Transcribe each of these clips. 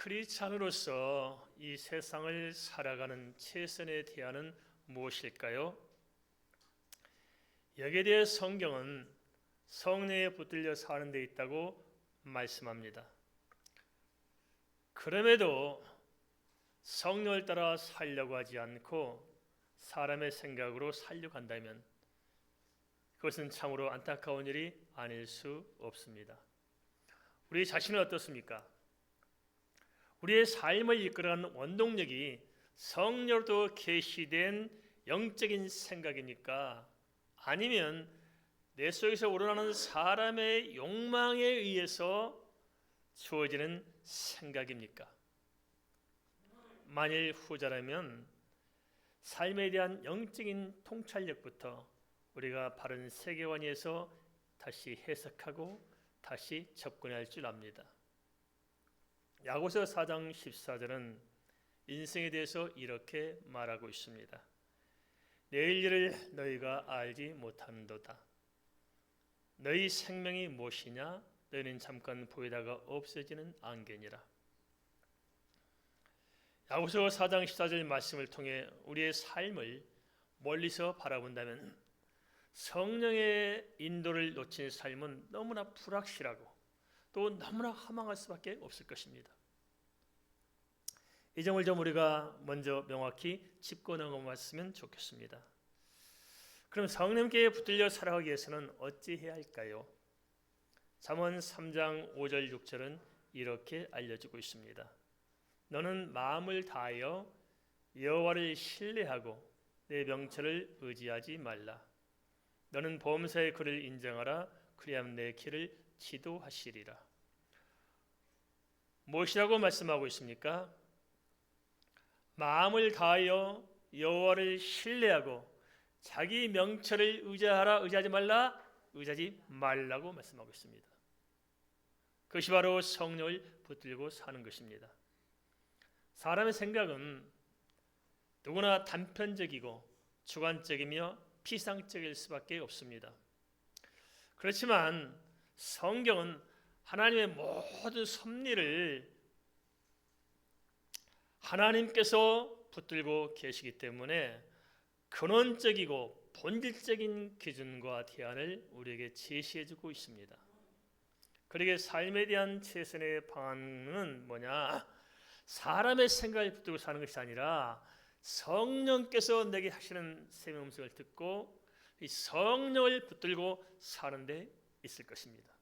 크리스찬으로서 이 세상을 살아가는 최선의 대안은 무엇일까요? 여기에 대해 성경은 성령에 붙들려 사는 데 있다고 말씀합니다. 그럼에도 성령을 따라 살려고 하지 않고 사람의 생각으로 살려고 한다면 그것은 참으로 안타까운 일이 아닐 수 없습니다. 우리 자신은 어떻습니까? 우리의 삶을 이끌어가는 원동력이 성령으로 계시된 영적인 생각입니까? 아니면 내 속에서 우러나는 사람의 욕망에 의해서 주어지는 생각입니까? 만일 후자라면 삶에 대한 영적인 통찰력부터 우리가 바른 세계관에서 다시 해석하고 다시 접근할 줄 압니다. 야고보서 4장 14절은 인생에 대해서 이렇게 말하고 있습니다. 내일 일을 너희가 알지 못하는도다. 너희 생명이 무엇이냐? 너희는 잠깐 보이다가 없어지는 안개니라. 야고보서 4장 14절 말씀을 통해 우리의 삶을 멀리서 바라본다면 성령의 인도를 놓친 삶은 너무나 불확실하고 또 너무나 허망할 수밖에 없을 것입니다. 이 점을 좀 우리가 먼저 명확히 짚고 넘어갔으면 좋겠습니다. 그럼 성령께 붙들려 살아가기 위해서는 어찌해야 할까요? 잠언 3장 5절 6절은 이렇게 알려주고 있습니다. 너는 마음을 다하여 여호와를 신뢰하고 내 명철을 의지하지 말라. 너는 범사의 그를 인정하라. 그리하면 내 길을 지도하시리라. 무엇이라고 말씀하고 있습니까? 마음을 다하여 여호와를 신뢰하고 자기 명철을 의지하라. 의지하지 말라. 의지하지 말라고 말씀하고 있습니다. 그것이 바로 성령을 붙들고 사는 것입니다. 사람의 생각은 누구나 단편적이고 주관적이며 피상적일 수밖에 없습니다. 그렇지만 성경은 하나님의 모든 섭리를 하나님께서 붙들고 계시기 때문에 근원적이고 본질적인 기준과 대안을 우리에게 제시해주고 있습니다. 그러기에 삶에 대한 최선의 방안은 뭐냐? 사람의 생각을 붙들고 사는 것이 아니라 성령께서 내게 하시는 생명 음성을 듣고 이 성령을 붙들고 사는 데 있을 것입니다.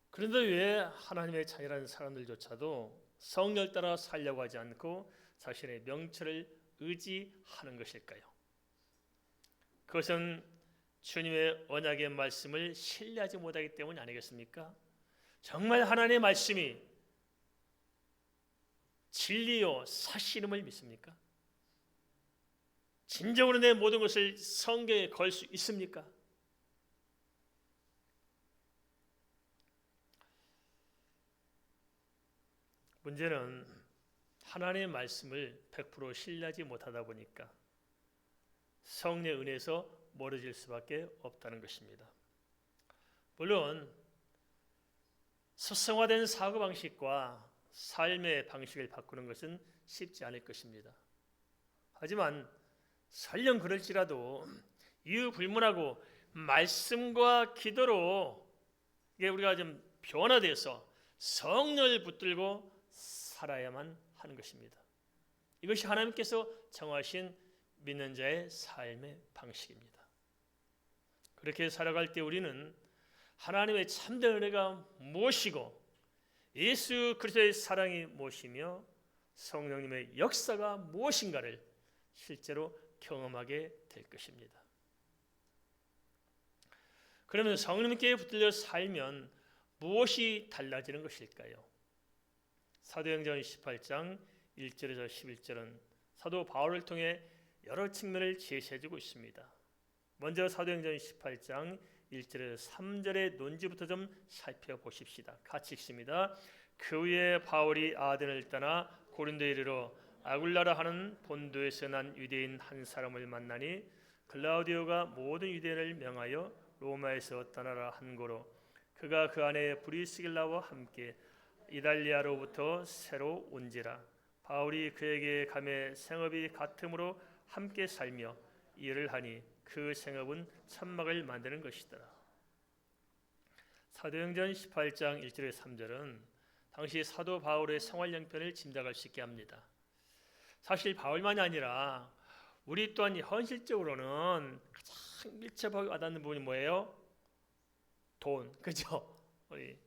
그런데 왜 하나님의 자녀라는 사람들조차도 성령을 따라 살려고 하지 않고 자신의 명철을 의지하는 것일까요? 그것은 주님의 언약의 말씀을 신뢰하지 못하기 때문이 아니겠습니까? 정말 하나님의 말씀이 진리요 사실임을 믿습니까? 진정으로 내 모든 것을 성경에 걸 수 있습니까? 문제는 하나님의 말씀을 100% 신뢰하지 못하다 보니까 성령의 은혜에서 멀어질 수밖에 없다는 것입니다. 물론 습성화된 사고방식과 삶의 방식을 바꾸는 것은 쉽지 않을 것입니다. 하지만 설령 그럴지라도 이유불문하고 말씀과 기도로 우리가 좀 변화돼서 성령을 붙들고 살아야만 하는 것입니다. 이것이 하나님께서 정하신 믿는 자의 삶의 방식입니다. 그렇게 살아갈 때 우리는 하나님의 참된 은혜가 무엇이고 예수 그리스도의 사랑이 무엇이며 성령님의 역사가 무엇인가를 실제로 경험하게 될 것입니다. 그러면 성령님께 붙들려 살면 무엇이 달라지는 것일까요? 사도행전 18장 1절에서 11절은 사도 바울을 통해 여러 측면을 제시해주고 있습니다. 먼저 사도행전 18장 1절에서 3절의 논지부터 좀 살펴보십시다. 같이 읽습니다. 그 후에 바울이 아덴을 떠나 고린도에 이르러 아굴라라 하는 본도에서 난 유대인 한 사람을 만나니 글라우디오가 모든 유대인을 명하여 로마에서 떠나라 한 고로 그가 그 안에 브리스길라와 함께 이달리아로부터 새로 온지라. 바울이 그에게 감해 생업이 같음으로 함께 살며 일을 하니 그 생업은 천막을 만드는 것이더라. 사도행전 18장 1절에 3절은 당시 사도 바울의 생활 형편을 짐작할 수 있게 합니다. 사실 바울만이 아니라 우리 또한 현실적으로는 가장 밀접하게 와닿는 부분이 뭐예요? 돈, 그죠? 우리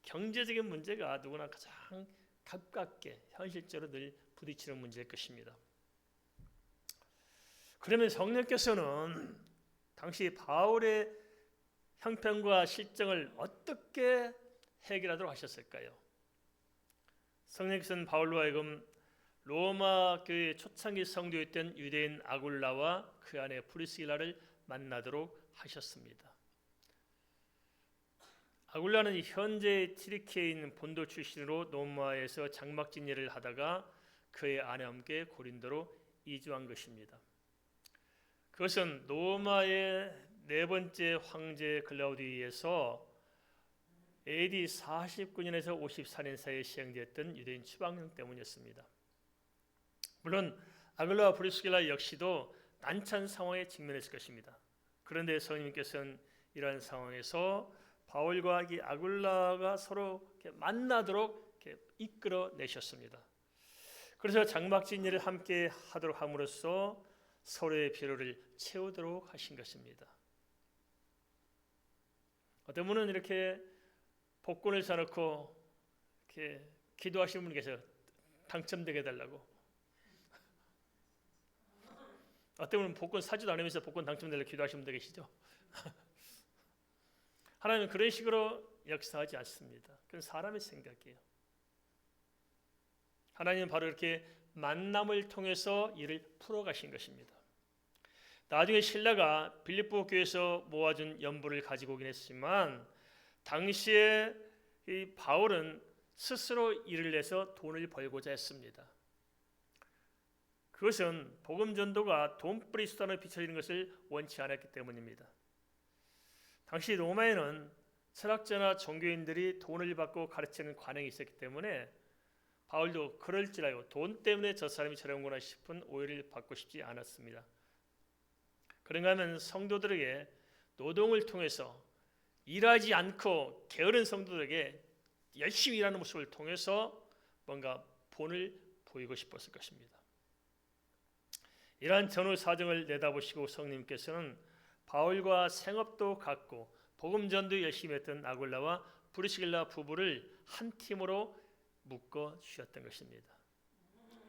경제적인 문제가 누구나 가장 가깝게 현실적으로 늘 부딪히는 문제일 것입니다. 그러면 성령께서는 당시 바울의 형편과 실정을 어떻게 해결하도록 하셨을까요? 성령께서는 바울로 하여금 로마 교회 초창기 성도였던 유대인 아굴라와 그 아내 브리스길라를 만나도록 하셨습니다. 아굴라는 현재 튀르키예에 있는 본도 출신으로 로마에서 장막진 일을 하다가 그의 아내와 함께 고린도로 이주한 것입니다. 그것은 로마의 네 번째 황제 글라우디에서 AD 49년에서 54년 사이에 시행되었던 유대인 추방령 때문이었습니다. 물론 아굴라와 브리스길라 역시도 난처한 상황에 직면했을 것입니다. 그런데 성령님께서는 이러한 상황에서 바울과 이 아굴라가 서로 이렇게 만나도록 이렇게 이끌어내셨습니다. 그래서 장막진 일을 함께 하도록 함으로써 서로의 필요를 채우도록 하신 것입니다. 어떤 분은 이렇게 복권을 사놓고 이렇게 기도하시는 분이 계세요. 당첨되게 해달라고. 어떤 분은 복권 사지도 않으면서 복권 당첨되려고 기도하시는 분도 계시죠. 하나님은 그런 식으로 역사하지 않습니다. 그건 사람의 생각이에요. 하나님은 바로 이렇게 만남을 통해서 일을 풀어가신 것입니다. 나중에 신라가 빌립보 교회에서 모아준 연부를 가지고 오긴 했지만 당시에 이 바울은 스스로 일을 내서 돈을 벌고자 했습니다. 그것은 복음 전도가 돈벌이 수단으로 비춰지는 것을 원치 않았기 때문입니다. 당시 로마에는 철학자나 종교인들이 돈을 받고 가르치는 관행이 있었기 때문에 바울도 그럴지라도 돈 때문에 저 사람이 저런구나 싶은 오해를 받고 싶지 않았습니다. 그런가 하면 성도들에게 노동을 통해서 일하지 않고 게으른 성도들에게 열심히 일하는 모습을 통해서 뭔가 본을 보이고 싶었을 것입니다. 이러한 전후 사정을 내다보시고 성령님께서는 바울과 생업도 갖고 복음 전도 열심히 했던 아굴라와 브리스길라 부부를 한 팀으로 묶어 주셨던 것입니다.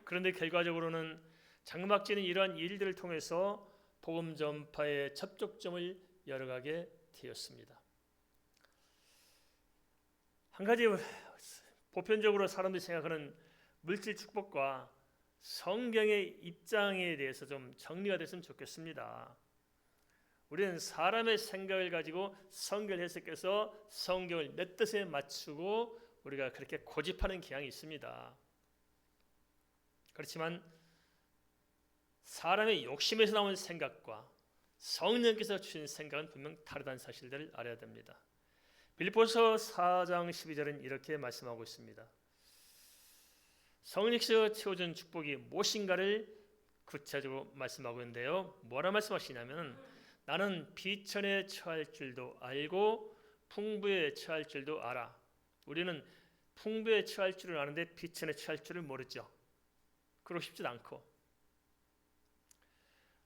그런데 결과적으로는 장막지는 이러한 일들을 통해서 복음 전파의 접촉점을 열어가게 되었습니다. 한 가지 보편적으로 사람들이 생각하는 물질 축복과 성경의 입장에 대해서 좀 정리가 됐으면 좋겠습니다. 우리는 사람의 생각을 가지고 성경을 해석해서 성경을 내 뜻에 맞추고 우리가 그렇게 고집하는 경향이 있습니다. 그렇지만 사람의 욕심에서 나온 생각과 성령께서 주신 생각은 분명 다르다는 사실들을 알아야 됩니다. 빌립보서 4장 12절은 이렇게 말씀하고 있습니다. 성령께서 채워준 축복이 무엇인가를 구체적으로 말씀하고 있는데요. 뭐라 말씀하시냐면 나는 비천에 처할 줄도 알고 풍부에 처할 줄도 알아. 우리는 풍부에 처할 줄을 아는데 비천에 처할 줄을 모르죠. 그러고 싶지도 않고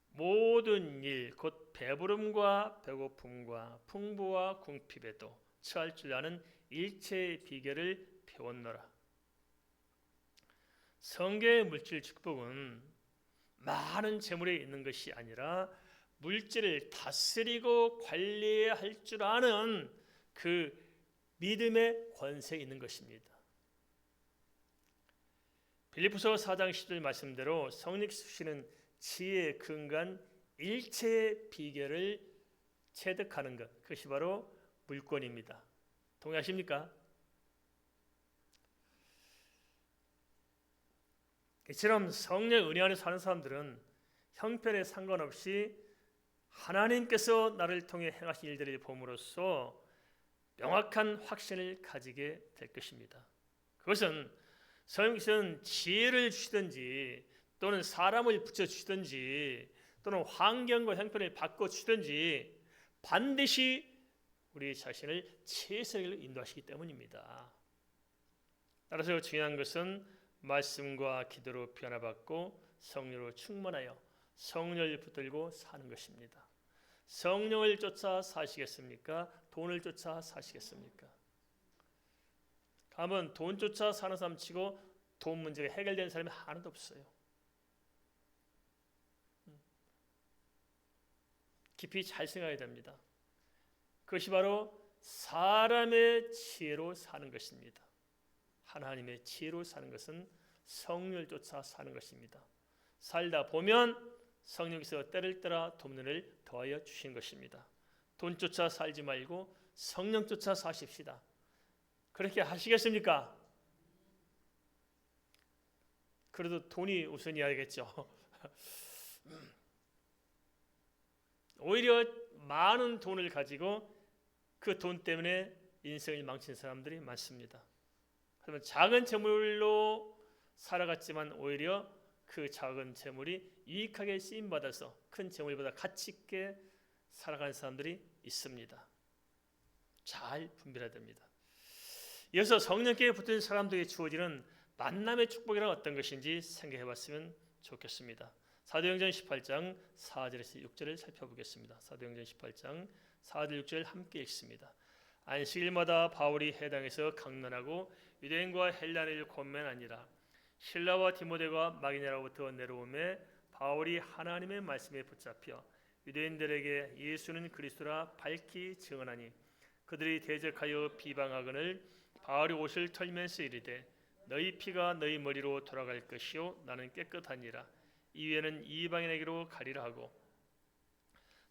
모든 일 곧 배부름과 배고픔과 풍부와 궁핍에도 처할 줄 아는 일체의 비결을 배웠노라. 성경의 물질 축복은 많은 재물에 있는 것이 아니라 물질을 다스리고 관리해야 할 줄 아는 그 믿음의 권세에 있는 것입니다. 빌립보서 4장 10절 말씀대로 성령께서 주시는 지혜의 근간 일체의 비결을 체득하는 것, 그것이 바로 물권입니다. 동의하십니까? 이처럼 성령 은혜 안에 사는 사람들은 형편에 상관없이 하나님께서 나를 통해 행하신 일들을 봄으로써 명확한 확신을 가지게 될 것입니다. 그것은 성령께서는 지혜를 주시든지 또는 사람을 붙여주시든지 또는 환경과 형편을 바꿔주시든지 반드시 우리 자신을 최선의 길로 인도하시기 때문입니다. 따라서 중요한 것은 말씀과 기도로 변화받고 성령으로 충만하여 성령을 붙들고 사는 것입니다. 성령을 쫓아 사시겠습니까? 돈을 쫓아 사시겠습니까? 한번 돈 쫓아 사는 사람 치고 돈 문제가 해결되는 사람이 하나도 없어요. 깊이 잘 생각해야 됩니다. 그것이 바로 사람의 지혜로 사는 것입니다. 하나님의 지혜로 사는 것은 성령을 쫓아 사는 것입니다. 살다 보면 성령께서 때를 따라 돕는을 더하여 주신 것입니다. 돈 쫓아 살지 말고 성령 쫓아 사십시다. 그렇게 하시겠습니까? 그래도 돈이 우선이어야겠죠. 오히려 많은 돈을 가지고 그 돈 때문에 인생을 망친 사람들이 많습니다. 그러면 작은 재물로 살아갔지만 오히려 그 작은 재물이 유익하게 쓰임받아서 큰 재물보다 가치 있게 살아가는 사람들이 있습니다. 잘 분별해야 됩니다. 이어서 성령께 붙은 사람들에게 주어지는 만남의 축복이란 어떤 것인지 생각해 봤으면 좋겠습니다. 사도행전 18장 4절에서 6절을 살펴보겠습니다. 사도행전 18장 4절 6절 함께 읽습니다. 안식일마다 바울이 회당에서 강론하고 유대인과 헬라인을 권면하니라. 실라와 디모데가 마게도냐로부터 내려오매 바울이 하나님의 말씀에 붙잡혀 유대인들에게 예수는 그리스도라 밝히 증언하니 그들이 대적하여 비방하거늘 바울이 옷을 털면서 이르되 너희 피가 너희 머리로 돌아갈 것이요 나는 깨끗하니라. 이후에는 이방인에게로 가리라 하고.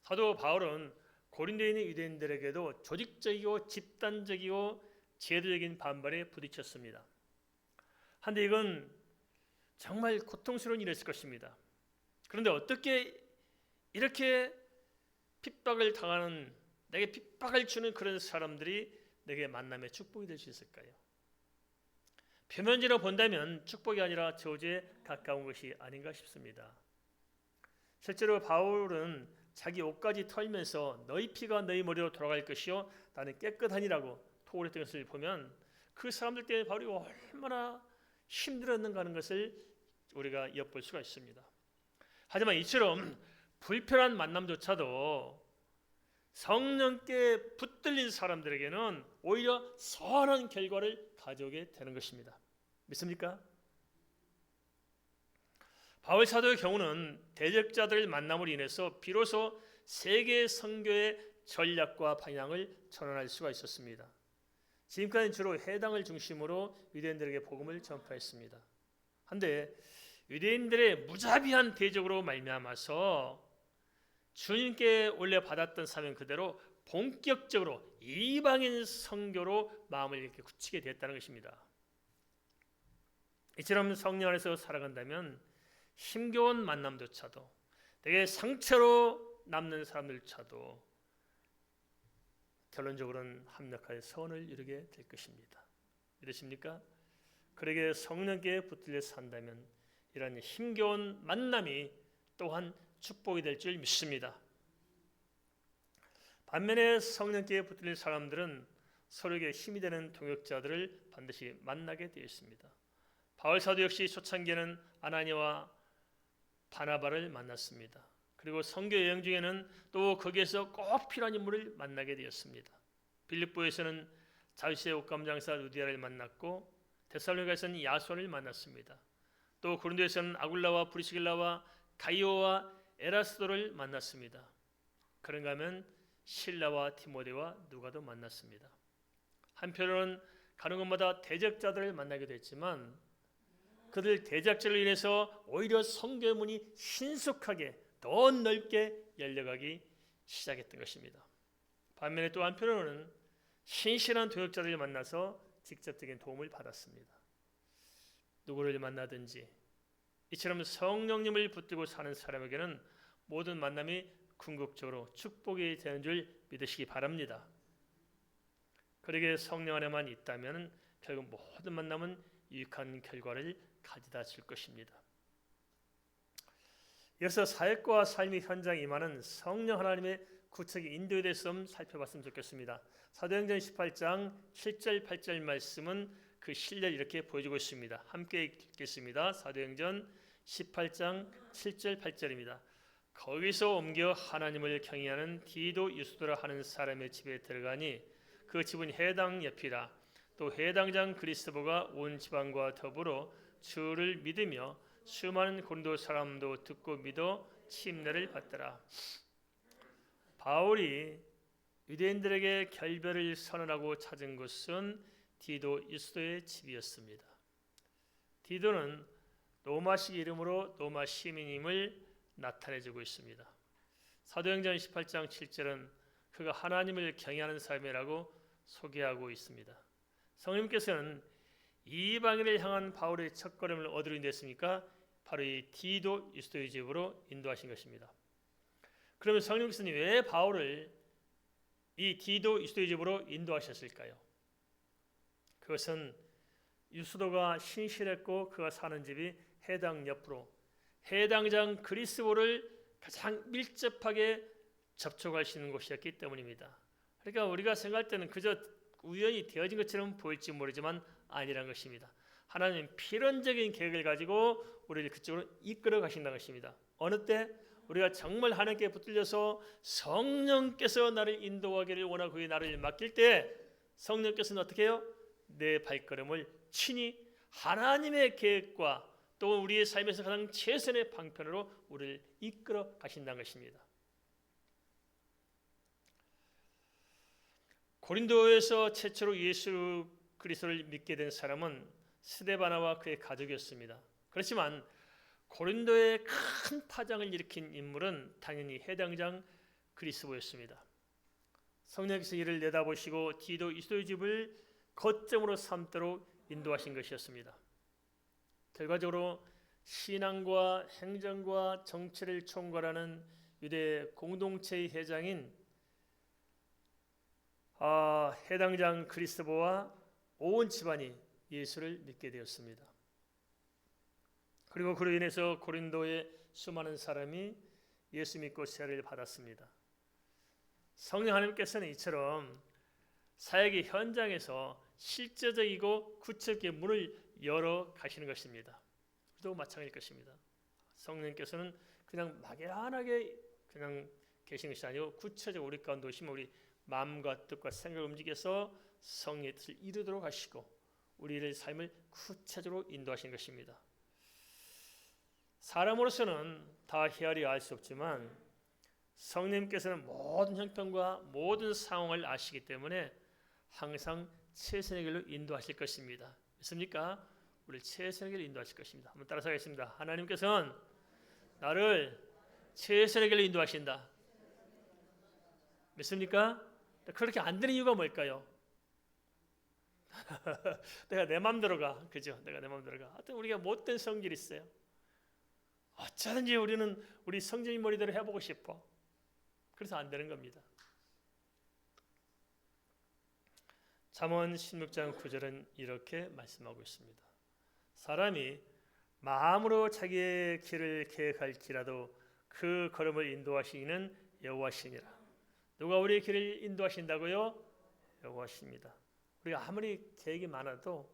사도 바울은 고린도에 있는 유대인들에게도 조직적이고 집단적이고 제도적인 반발에 부딪혔습니다. 한데 이건 정말 고통스러운 일이었을 것입니다. 그런데 어떻게 이렇게 핍박을 당하는, 내게 핍박을 주는 그런 사람들이 내게 만남의 축복이 될 수 있을까요? 표면적으로 본다면 축복이 아니라 저주에 가까운 것이 아닌가 싶습니다. 실제로 바울은 자기 옷까지 털면서 너희 피가 너희 머리로 돌아갈 것이요 나는 깨끗하니라고 토울했던 것을 보면 그 사람들 때문에 바울이 얼마나 힘들었는가 하는 것을 우리가 엿볼 수가 있습니다. 하지만 이처럼 불편한 만남조차도 성령께 붙들린 사람들에게는 오히려 선한 결과를 가져오게 되는 것입니다. 믿습니까? 바울 사도의 경우는 대적자들 만남으로 인해서 비로소 세계 선교의 전략과 방향을 전환할 수가 있었습니다. 지금까지 주로 해당을 중심으로 유대인들에게 복음을 전파했습니다. 한데 유대인들의 무자비한 대적으로 말미암아서 주님께 원래 받았던 사명 그대로 본격적으로 이방인 선교로 마음을 이렇게 굳히게 됐다는 것입니다. 이처럼 성령 안에서 살아간다면 힘겨운 만남조차도 되게 상처로 남는 사람들조차도 결론적으로는 합력하여 선을 이루게 될 것입니다. 믿으십니까? 그러게 성령께 붙들려 산다면 이런 힘겨운 만남이 또한 축복이 될 줄 믿습니다. 반면에 성령께 붙들린 사람들은 서로에게 힘이 되는 동역자들을 반드시 만나게 되어 있습니다. 바울 사도 역시 초창기에는 아나니아와 바나바를 만났습니다. 그리고 선교 여행 중에는 또 거기에서 꼭 필요한 인물을 만나게 되었습니다. 빌립보에서는 자위스의 옷감장사 루디아를 만났고 데살로니가에서는 야손을 만났습니다. 또 고린도에서는 아굴라와 브리스길라와 가이오와 에라스도를 만났습니다. 그런가 하면 실라와 디모데와 누가도 만났습니다. 한편으로는 가는 곳마다 대적자들을 만나게 됐지만 그들 대적자로 인해서 오히려 선교의 문이 신속하게 더 넓게 열려가기 시작했던 것입니다. 반면에 또 한편으로는 신실한 동역자들을 만나서 직접적인 도움을 받았습니다. 누구를 만나든지 이처럼 성령님을 붙들고 사는 사람에게는 모든 만남이 궁극적으로 축복이 되는 줄 믿으시기 바랍니다. 그러게 성령 안에만 있다면 결국 모든 만남은 유익한 결과를 가져다 줄 것입니다. 이어서 사역과 삶의 현장에 임하는 성령 하나님의 구체적인 인도에 대해서 좀 살펴봤으면 좋겠습니다. 사도행전 18장 7절 8절 말씀은 그 신뢰를 이렇게 보여주고 있습니다. 함께 읽겠습니다. 사도행전 18장 7절 8절입니다. 거기서 옮겨 하나님을 경외하는 디도 유스도라 하는 사람의 집에 들어가니 그 집은 회당 옆이라. 또 회당장 그리스도가 온 지방과 더불어 주를 믿으며 수많은 고린도 사람도 듣고 믿어 침례를 받더라. 바울이 유대인들에게 결별을 선언하고 찾은 곳은 디도 유스도의 집이었습니다. 디도는 로마식 이름으로 로마 시민임을 나타내주고 있습니다. 사도행전 18장 7절은 그가 하나님을 경외하는 사람이라고 소개하고 있습니다. 성령님께서는 이방인을 향한 바울의 첫걸음을 어디로 인도했습니까? 바로 이 디도 유스도의 집으로 인도하신 것입니다. 그러면 성령께서는 왜 바울을 이 디도 유스도의 집으로 인도하셨을까요? 그것은 유스도가 신실했고 그가 사는 집이 회당 옆으로 회당장 그리스도를 가장 밀접하게 접촉할 수 있는 곳이었기 때문입니다. 그러니까 우리가 생각할 때는 그저 우연히 되어진 것처럼 보일지 모르지만 아니란 것입니다. 하나님은 필연적인 계획을 가지고 우리를 그쪽으로 이끌어 가신다는 것입니다. 어느 때 우리가 정말 하나님께 붙들려서 성령께서 나를 인도하기를 원하고 그의 나를 맡길 때 성령께서는 어떻게 해요? 내 발걸음을 친히 하나님의 계획과 또 우리의 삶에서 가장 최선의 방편으로 우리를 이끌어 가신다는 것입니다. 고린도에서 최초로 예수 그리스도를 믿게 된 사람은 스데바나와 그의 가족이었습니다. 그렇지만 고린도에 큰 파장을 일으킨 인물은 당연히 회당장 그리스도였습니다. 성령께서 이를 내다보시고 디도 유스도의 집을 거점으로 삼도록 인도하신 것이었습니다. 결과적으로 신앙과 행정과 정치를 총괄하는 유대 공동체의 회장인 회당장 그리스도와 온 집안이 예수를 믿게 되었습니다. 그리고 그로 인해서 고린도의 수많은 사람이 예수 믿고 세례를 받았습니다. 성령 하나님께서는 이처럼 사역의 현장에서 실제적이고 구체적인 문을 열어 가시는 것입니다. 또 마찬가지일 것입니다. 성령께서는 그냥 막연하게 그냥 계신 것이 아니고 구체적으로 우리 가운데 오시면 우리 마음과 뜻과 생각을 움직여서 성령의 뜻을 이루도록 하시고 우리의 삶을 구체적으로 인도하시는 것입니다. 사람으로서는 다 헤아려 알 수 없지만 성령님께서는 모든 형편과 모든 상황을 아시기 때문에 항상 최선의 길로 인도하실 것입니다. 믿습니까? 우리 최선의 길로 인도하실 것입니다. 한번 따라서 하겠습니다. 하나님께서는 나를 최선의 길로 인도하신다. 믿습니까? 그렇게 안 되는 이유가 뭘까요? 내가 내 마음대로 가. 그죠? 내가 내 마음대로 가. 하여튼 우리가 못된 성질이 있어요. 어쩌든지 우리는 우리 성질의 머리대로 해보고 싶어. 그래서 안 되는 겁니다. 잠언 16장 9절은 이렇게 말씀하고 있습니다. 사람이 마음으로 자기의 길을 계획할지라도 그 걸음을 인도하시는 여호와시니라. 누가 우리의 길을 인도하신다고요? 여호와십니다. 우리가 아무리 계획이 많아도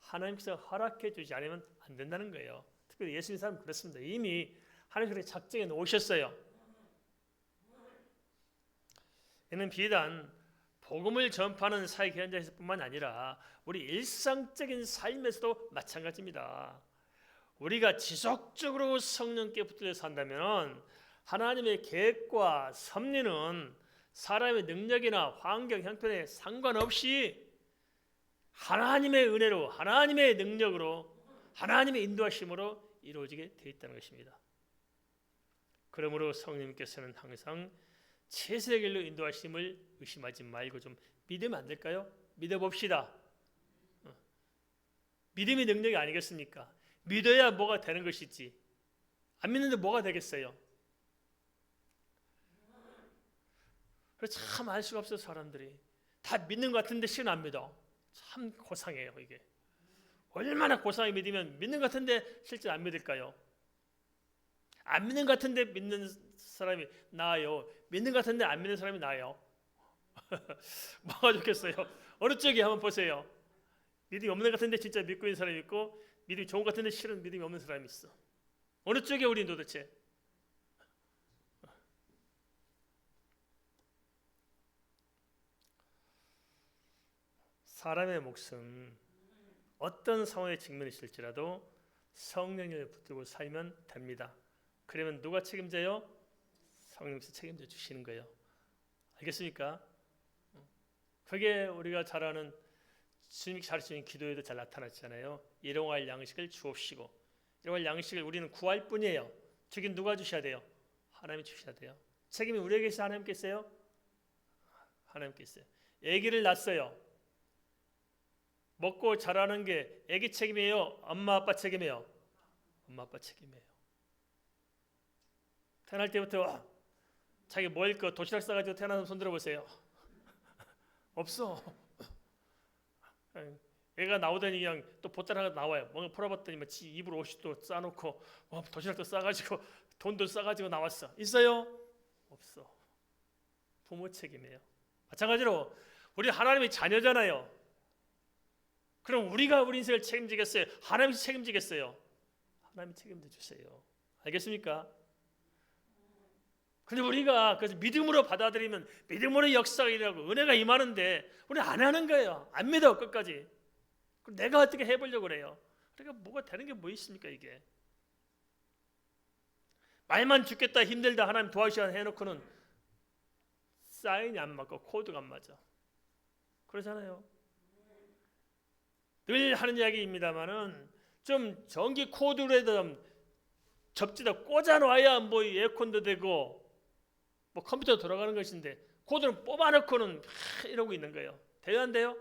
하나님께서 허락해 주지 않으면 안 된다는 거예요. 특별히 예수 믿는 사람은 그렇습니다. 이미 하나님께서 작정해 놓으셨어요. 이는 비단 복음을 전파하는 사역 현장에서뿐만 아니라 우리 일상적인 삶에서도 마찬가지입니다. 우리가 지속적으로 성령께 붙들려 산다면 하나님의 계획과 섭리는 사람의 능력이나 환경 형편에 상관없이 하나님의 은혜로, 하나님의 능력으로, 하나님의 인도하심으로 이루어지게 되어 있다는 것입니다. 그러므로 성령님께서는 항상 최선의 길로 인도하심을 의심하지 말고 좀 믿으면 안 될까요? 믿어봅시다. 믿음이 능력이 아니겠습니까? 믿어야 뭐가 되는 것이지. 안 믿는데 뭐가 되겠어요? 그래서 참 알 수가 없어요. 사람들이 다 믿는 것 같은데 실은 안 믿어. 참 고상해요. 이게 얼마나 고상하게 믿으면 믿는 것 같은데 실제 안 믿을까요? 안 믿는 것 같은데 믿는 사람이 나아요? 믿는 것 같은데 안 믿는 사람이 나아요? 뭐가 좋겠어요? 어느 쪽이 한번 보세요. 믿음이 없는 것 같은데 진짜 믿고 있는 사람이 있고, 믿음이 좋은 것 같은데 실은 믿음이 없는 사람이 있어. 어느 쪽에 우리는 도대체? 사람의 목숨 어떤 상황에 직면했을지라도 성령을 붙들고 살면 됩니다. 그러면 누가 책임져요? 성령께서 책임져 주시는 거예요. 알겠습니까? 그게 우리가 잘 아는 주님이 가르치는 기도에도 잘 나타났잖아요. 일용할 양식을 주옵시고. 일용할 양식을 우리는 구할 뿐이에요. 주긴 누가 주셔야 돼요? 하나님이 주셔야 돼요. 책임이 우리에게 있어요? 하나님께 있어요? 하나님께 있어요. 아기를 낳았어요. 먹고 자라는 게 아기 책임이에요? 엄마 아빠 책임이에요? 엄마 아빠 책임이에요. 태어날 때부터 자기 먹을 거 도시락 싸가지고 태어나서 손 들어보세요. 없어. 애가 나오더니 그냥 또 보따리 하나 나와요. 뭔가 풀어봤더니 막 입으로 옷도 싸놓고 도시락도 싸가지고 돈도 싸가지고 나왔어. 있어요? 없어. 부모 책임이에요. 마찬가지로 우리 하나님의 자녀잖아요. 그럼 우리가 우리 인생을 책임지겠어요? 하나님이 책임지겠어요? 하나님이 책임져 주세요. 알겠습니까? 근데 우리가 그래서 믿음으로 받아들이면 믿음으로 역사가 일어나고 은혜가 임하는데 우리 안 하는 거예요. 안 믿어 끝까지. 그럼 내가 어떻게 해보려고 그래요? 그러니까 뭐가 되는 게 뭐 있습니까 이게? 말만 죽겠다 힘들다 하나님 도와주셔야 해놓고는 사인이 안 맞고 코드가 안 맞아. 그러잖아요. 늘 하는 이야기입니다만은 좀 전기 코드로라도 좀 접지다 꽂아놔야 뭐 에어컨도 되고 뭐 컴퓨터 돌아가는 것인데 코드는 뽑아놓고는 이러고 있는 거예요. 돼요 안 돼요?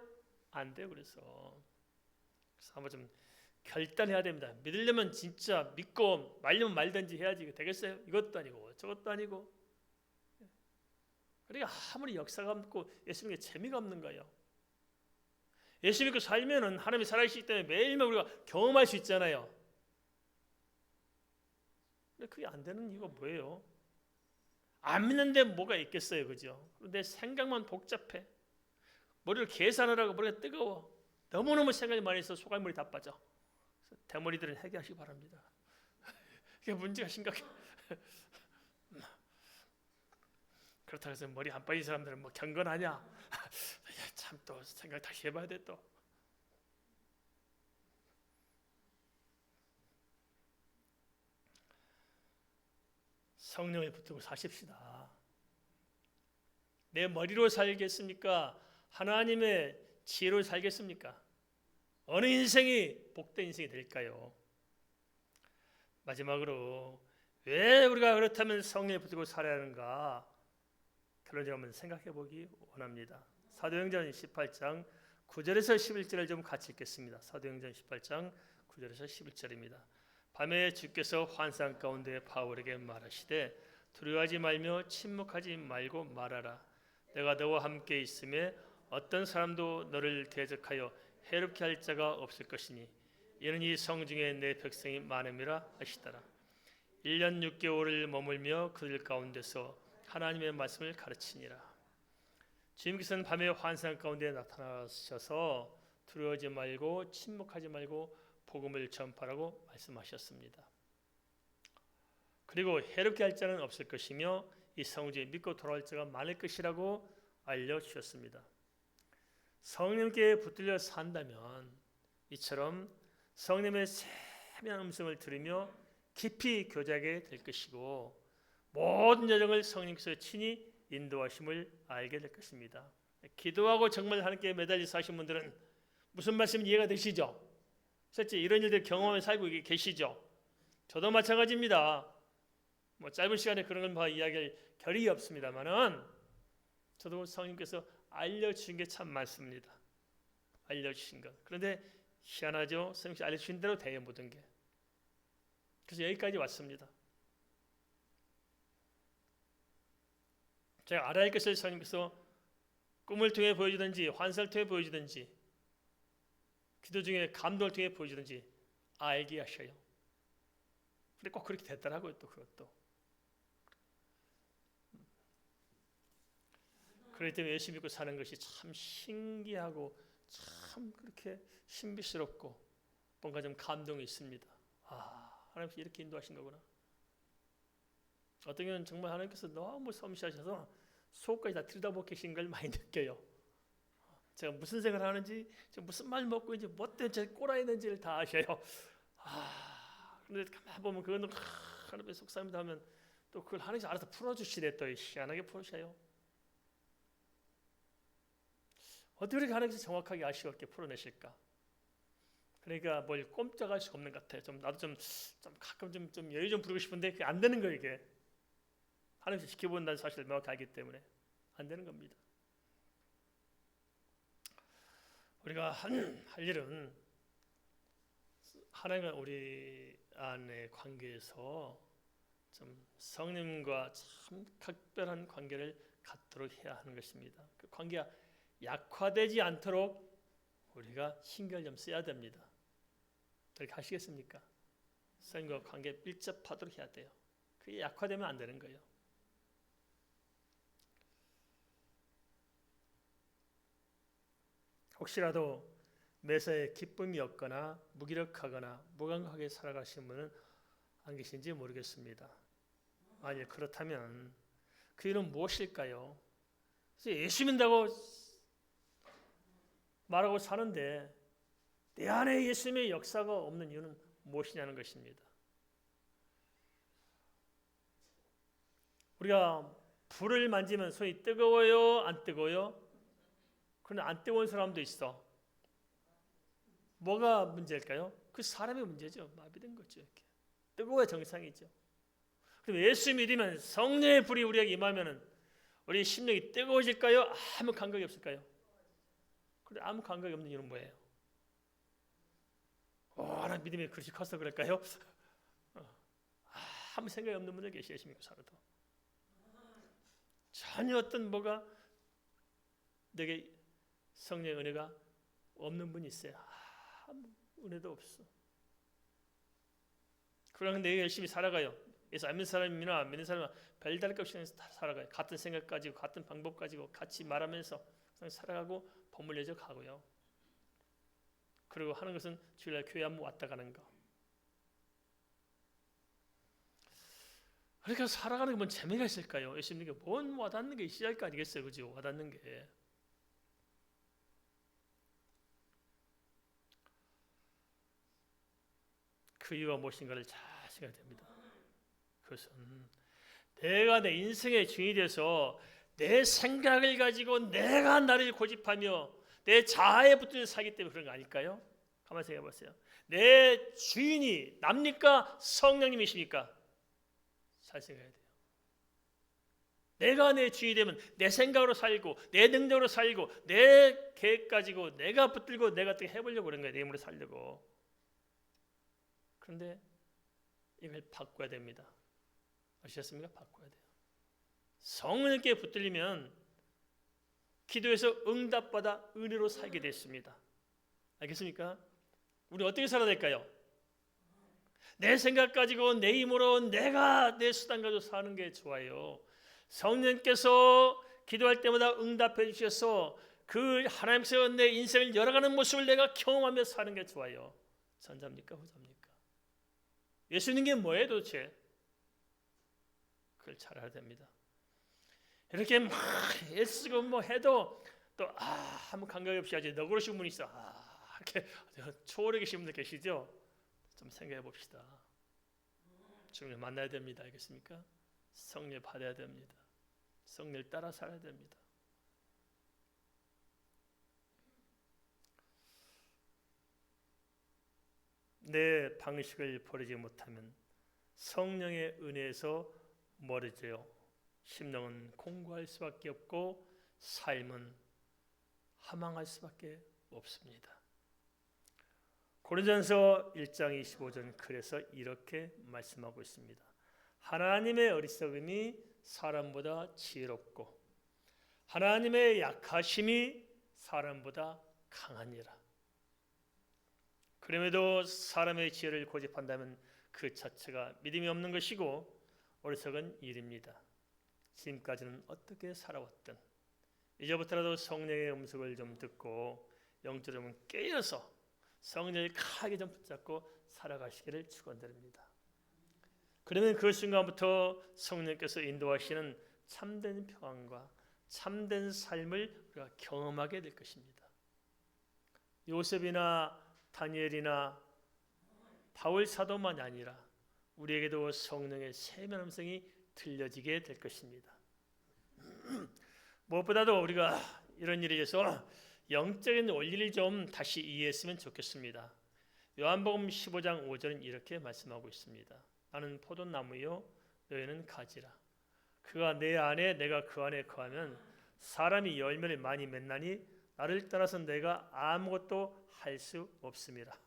안 돼요. 그래서 한번 좀 결단해야 됩니다. 믿으려면 진짜 믿고 말려면 말든지 해야지. 되겠어요? 이것도 아니고 저것도 아니고. 그러니까 아무리 역사가 없고 예수 믿는 게 재미가 없는 거예요. 예수 믿고 살면은 하나님이 살아계시기 때문에 매일매일 우리가 경험할 수 있잖아요. 근데 그게 안 되는 이유가 뭐예요? 안 믿는데 뭐가 있겠어요, 그죠? 내 생각만 복잡해. 머리를 계산하라고 머리가 뜨거워. 너무너무 생각이 많이 있어 소갈물이 다 빠져. 대머리들은 해결하시기 바랍니다. 이게 문제가 심각해. 그렇다고 해서 머리 안 빠진 사람들은 뭐 경건하냐? 참 또 생각 다시 해봐야 돼 또. 성령을 붙들고 사십시다. 내 머리로 살겠습니까? 하나님의 지혜로 살겠습니까? 어느 인생이 복된 인생이 될까요? 마지막으로 왜 우리가 그렇다면 성령을 붙들고 살아야 하는가? 그런 점을 생각해 보기 원합니다. 사도행전 18장 9절에서 11절을 좀 같이 읽겠습니다. 사도행전 18장 9절에서 11절입니다. 밤에 주께서 환상 가운데 바울에게 말하시되 두려워하지 말며 침묵하지 말고 말하라. 내가 너와 함께 있음에 어떤 사람도 너를 대적하여 해롭게 할 자가 없을 것이니 이는 이 성중에 내 백성이 많음이라 하시더라. 1년 6개월을 머물며 그들 가운데서 하나님의 말씀을 가르치니라. 주님께서는 밤에 환상 가운데 나타나셔서 두려워하지 말고 침묵하지 말고 복음을 전파라고 말씀하셨습니다. 그리고 해롭게 할 자는 없을 것이며 이 성중에 믿고 돌아올 자가 많을 것이라고 알려주셨습니다. 성령께 붙들려 산다면 이처럼 성령의 세미한 음성을 들으며 깊이 교제하게 될 것이고 모든 여정을 성령께서 친히 인도하심을 알게 될 것입니다. 기도하고 정말 하나님께 매달려 사신 분들은 무슨 말씀인지 이해가 되시죠? 실제 이런 일들 경험을 살고 계시죠? 저도 마찬가지입니다. 뭐 짧은 시간에 그런 걸 이야기할 결이 없습니다만은 저도 성령께서 알려주신 게 참 많습니다. 알려주신 것. 그런데 희한하죠. 성령께서 알려주신 대로 돼요 모든 게. 그래서 여기까지 왔습니다. 제가 알아야 할 것을 성령께서 꿈을 통해 보여주든지 환상을 통해 보여주든지 기도 중에 감동을 통해 보여주든지 알게 하셔요. 근데 꼭 그렇게 됐더라고요. 또 그것도. 그렇기 때문에 예수 믿고 사는 것이 참 신기하고 참 그렇게 신비스럽고 뭔가 좀 감동이 있습니다. 하나님께서 이렇게 인도하신 거구나. 어떤 경우는 정말 하나님께서 너무 섬세하셔서 속까지 다 들여다보고 계신 걸 많이 느껴요. 제가 무슨 생각을 하는지, 무슨 말 먹고 있는지, 뭐 때문에 제 꼬라 있는지를 다 아셔요. 그런데 가만 보면 그거는 하나님의 속삭임다 하면 또 그걸 하나님께서 알아서 풀어주시래. 또 희한하게 풀으셔요. 어떻게 그렇게 하나님께서 정확하게 아시게 풀어내실까? 그러니까 뭘 꼼짝할 수가 없는 것 같아요. 나도 좀 가끔 좀 여유 좀 부리고 싶은데 그게 안 되는 거예요. 이게 하나님께서 지켜본다는 사실을 명확히 알기 때문에 안 되는 겁니다. 우리가 할 일은 하나님과 우리 안의 관계에서 좀 성령과 참 각별한 관계를 갖도록 해야 하는 것입니다. 그 관계가 약화되지 않도록 우리가 신경을 좀 써야 됩니다. 그렇게 하시겠습니까? 성령과 관계 밀접하도록 해야 돼요. 그게 약화되면 안 되는 거예요. 혹시라도 매사에 기쁨이 없거나 무기력하거나 무감각하게 살아가시는 분은 안 계신지 모르겠습니다. 아니, 그렇다면 그 이유는 무엇일까요? 예수 믿는다고 말하고 사는데 내 안에 예수님의 역사가 없는 이유는 무엇이냐는 것입니다. 우리가 불을 만지면 손이 뜨거워요? 안 뜨거워요? 그런데 안 뜨거운 사람도 있어. 뭐가 문제일까요? 그 사람의 문제죠. 마비된 거죠. 이렇게. 뜨거워야 정상이죠. 그럼 예수 믿으면 성령의 불이 우리에게 임하면 우리 심령이 뜨거워질까요? 아무 감각이 없을까요? 그런데 아무 감각이 없는 이유는 뭐예요? 나 믿음이 그렇게 커서 그럴까요? 아무 생각이 없는 분들 계시 예수 믿고 살아도 전혀 어떤 뭐가 내게 성령의 은혜가 없는 분이 있어요. 아무 은혜도 없어. 그러나 내가 열심히 살아가요. 그래서 안 믿는 사람이나 믿는 사람은 별다를 것 없이 살아가요. 같은 생각 가지고 같은 방법 가지고 같이 말하면서 살아가고 버물려져 가고요. 그리고 하는 것은 주일날 교회 한번 왔다 가는 거. 그러니까 살아가는 게 뭔 재미가 있을까요? 예수 믿는 게 뭔 와닿는 게 있어야 할 거 아니겠어요, 그죠? 와닿는 게. 그 이유가 무엇인가를 잘 생각해야 됩니다. 그것은 내가 내 인생의 주인이 돼서 내 생각을 가지고 내가 나를 고집하며 내 자아에 붙들려 살기 때문에 그런 거 아닐까요? 가만히 생각해 보세요. 내 주인이 납니까? 성령님이십니까? 잘 생각해야 돼요. 내가 내 주인이 되면 내 생각으로 살고 내 능력으로 살고 내 계획 가지고 내가 붙들고 내가 어떻게 해보려고 그런 거예요. 내 힘으로 살려고. 그런데 이걸 바꿔야 됩니다. 아시겠습니까? 바꿔야 돼요. 성령께 붙들리면 기도에서 응답받아 은혜로 살게 됐습니다. 알겠습니까? 우리 어떻게 살아야 될까요? 내 생각 가지고 내 힘으로 내가 내 수단 가지고 사는 게 좋아요. 성령께서 기도할 때마다 응답해 주셔서 그 하나님께서 내 인생을 열어가는 모습을 내가 경험하며 사는 게 좋아요. 전자입니까? 후자입니까? 예수 믿는 게 뭐예요 도대체? 그걸 잘 알아야 됩니다. 이렇게 막 애쓰고 뭐 해도 또 아무 감각이 없이 아주 너그러우신 분이 있어. 이렇게 초월해 계신 분들 계시죠? 좀 생각해 봅시다. 주님을 만나야 됩니다. 알겠습니까? 성령 받아야 됩니다. 성령 따라 살아야 됩니다. 내 방식을 버리지 못하면 성령의 은혜에서 멀어져요. 심령은 공고할 수밖에 없고 삶은 하망할 수밖에 없습니다. 고린도전서 1장 25절 그래서 이렇게 말씀하고 있습니다. 하나님의 어리석음이 사람보다 지혜롭고 하나님의 약하심이 사람보다 강하니라. 그럼에도 사람의 지혜를 고집한다면 그 자체가 믿음이 없는 것이고 어리석은 일입니다. 지금까지는 어떻게 살아왔든 이제부터라도 성령의 음성을 좀 듣고 영적으로 좀 깨어서 성령을 강하게 좀 붙잡고 살아가시기를 축원드립니다. 그러면 그 순간부터 성령께서 인도하시는 참된 평안과 참된 삶을 우리가 경험하게 될 것입니다. 요셉이나 다니엘이나 바울 사도만이 아니라 우리에게도 성령의 세밀한 음성이 들려지게 될 것입니다. 무엇보다도 우리가 이런 일에 대해서 영적인 원리를 좀 다시 이해했으면 좋겠습니다. 요한복음 15장 5절은 이렇게 말씀하고 있습니다. 나는 포도나무요 너희는 가지라. 그가 내 안에 내가 그 안에 거하면 사람이 열매를 많이 맺나니 나를 떠나서 내가 아무것도 할 수 없습니다.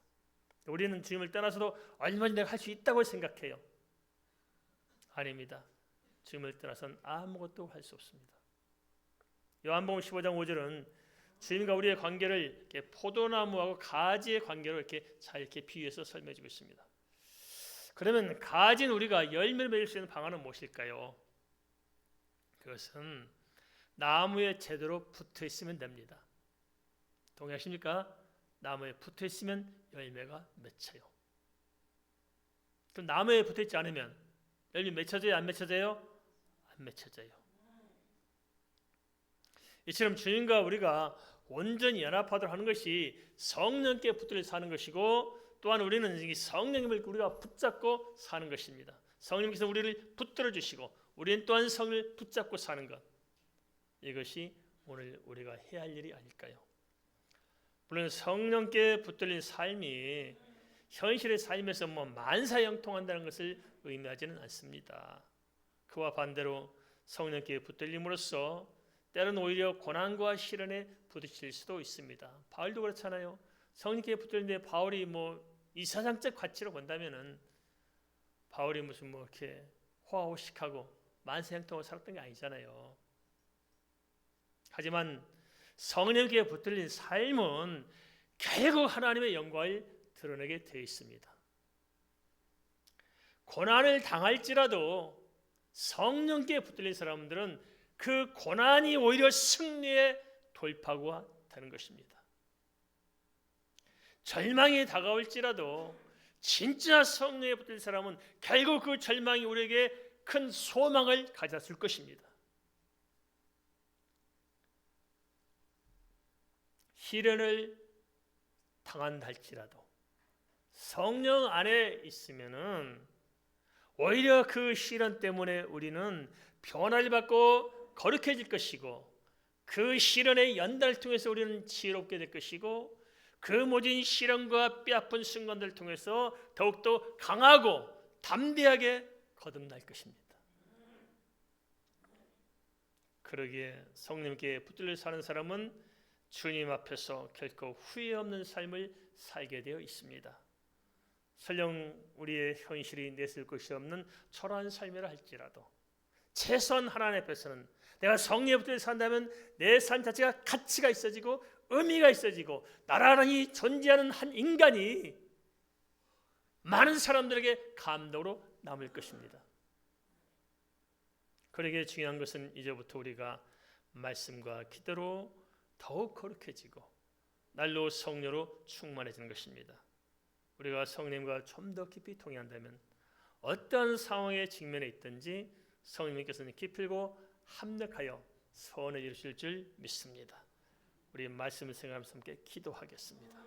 우리는 주님을 떠나서도 얼마든지 내가 할 수 있다고 생각해요. 아닙니다. 주님을 떠나서는 아무것도 할 수 없습니다. 요한복음 15장 5절은 주님과 우리의 관계를 이렇게 포도나무하고 가지의 관계로 이렇게 비유해서 설명해 주고 있습니다. 그러면 가진 우리가 열매를 맺을 수 있는 방안은 무엇일까요? 그것은 나무에 제대로 붙어 있으면 됩니다. 동의하십니까? 나무에 붙어 있으면 열매가 맺혀요. 그럼 나무에 붙어 있지 않으면 열매 맺혀져요? 안 맺혀져요? 안 맺혀져요. 이처럼 주님과 우리가 온전히 연합하도록 하는 것이 성령께 붙들려 사는 것이고 또한 우리는 이 성령님을 우리가 붙잡고 사는 것입니다. 성령께서 우리를 붙들어 주시고 우리는 또한 성을 붙잡고 사는 것, 이것이 오늘 우리가 해야 할 일이 아닐까요? 물론 성령께 붙들린 삶이 현실의 삶에서 만사형통한다는 것을 의미하지는 않습니다. 그와 반대로 성령께 붙들림으로써 때로는 오히려 고난과 시련에 부딪힐 수도 있습니다. 바울도 그렇잖아요. 성령께 붙들리는데 바울이 이사장적 가치로 본다면은 바울이 무슨 이렇게 호화호식하고 만사형통하고 살았던 게 아니잖아요. 하지만 성령께 붙들린 삶은 결국 하나님의 영광을 드러내게 되어 있습니다. 고난을 당할지라도 성령께 붙들린 사람들은 그 고난이 오히려 승리의 돌파구가 되는 것입니다. 절망이 다가올지라도 진짜 성령에 붙들린 사람은 결국 그 절망이 우리에게 큰 소망을 가져줄 것입니다. 시련을 당한다 할지라도 성령 안에 있으면은 오히려 그 시련 때문에 우리는 변화를 받고 거룩해질 것이고 그 시련의 연단을 통해서 우리는 지혜롭게 될 것이고 그 모든 시련과 뼈아픈 순간들을 통해서 더욱더 강하고 담대하게 거듭날 것입니다. 그러기에 성령께 붙들려 사는 사람은 주님 앞에서 결코 후회 없는 삶을 살게 되어 있습니다. 설령 우리의 현실이 내세울 것이 없는 초라한 삶이라 할지라도 최소한 하나님 앞에서는 내가 성령에 붙들려 산다면 내 삶 자체가 가치가 있어지고 의미가 있어지고 나란히 존재하는 한 인간이 많은 사람들에게 감동으로 남을 것입니다. 그러기에 중요한 것은 이제부터 우리가 말씀과 기도로 더욱 거룩해지고 날로 성령으로 충만해지는 것입니다. 우리가 성령님과 좀 더 깊이 통해한다면 어떤 상황에 직면해 있든지 성령님께서는 기필고 합력하여 소원을 이루실 줄 믿습니다. 우리 말씀을 생각하면서 함께 기도하겠습니다.